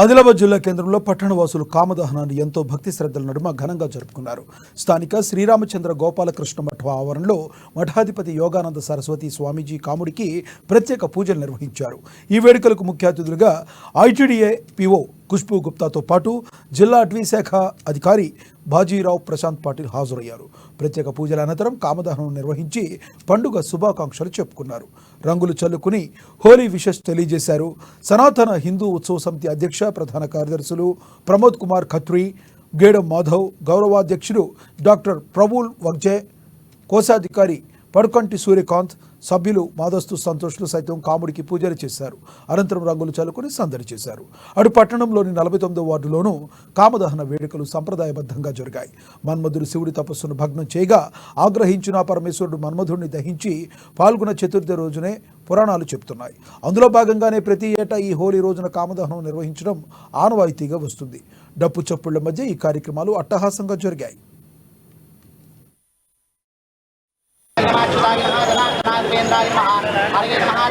ఆదిలాబాద్ జిల్లా కేంద్రంలో పట్టణవాసులు కామదహనాన్ని ఎంతో భక్తి శ్రద్ధల నడుమ ఘనంగా జరుపుకున్నారు. స్థానిక శ్రీరామచంద్ర గోపాలకృష్ణ మఠ ఆవరణలో మఠాధిపతి యోగానంద సరస్వతి స్వామీజీ కాముడికి ప్రత్యేక పూజలు నిర్వహించారు. ఈ వేడుకలకు ముఖ్య అతిథులుగా ఐటీడీఏ పీఓ ఖుష్బూ గుప్తాతో పాటు జిల్లా అటవీశాఖ అధికారి బాజీరావు ప్రశాంత్ పాటిల్ హాజరయ్యారు. ప్రత్యేక పూజల అనంతరం కామదహనం నిర్వహించి పండుగ శుభాకాంక్షలు చెప్పుకున్నారు. రంగులు చల్లుకుని హోలీ విషెస్ తెలియజేశారు. సనాతన హిందూ ఉత్సవ సమితి అధ్యక్ష ప్రధాన కార్యదర్శులు ప్రమోద్ కుమార్ ఖత్రీ, గేడం మాధవ్, గౌరవాధ్యక్షుడు డాక్టర్ ప్రవూల్ వగ్జే, కోశాధికారి పడుకంటి సూర్యకాంత్, సభ్యులు మాదస్తు సంతోష్లు సైతం కాముడికి పూజలు చేశారు. అనంతరం రంగులు చల్లుకుని సందడి చేశారు. అటు పట్టణంలోని 49వ వార్డులోనూ కామదహన వేడుకలు సంప్రదాయబద్ధంగా జరిగాయి. మన్మధుడు శివుడి తపస్సును భగ్నం చేయగా ఆగ్రహించిన పరమేశ్వరుడు మన్మధుడిని దహించి పాల్గొన్న చతుర్థి రోజునే పురాణాలు చెబుతున్నాయి. అందులో భాగంగానే ప్రతి ఏటా ఈ హోలీ రోజున కామదహనం నిర్వహించడం ఆనవాయితీగా వస్తుంది. డప్పు చప్పుళ్ల మధ్య ఈ కార్యక్రమాలు అట్టహాసంగా జరిగాయి.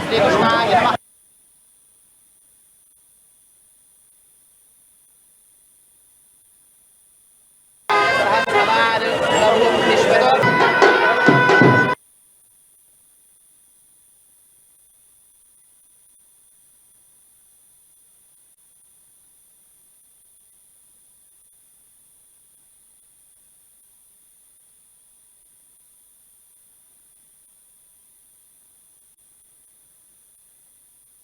శ్రీ కృష్ణ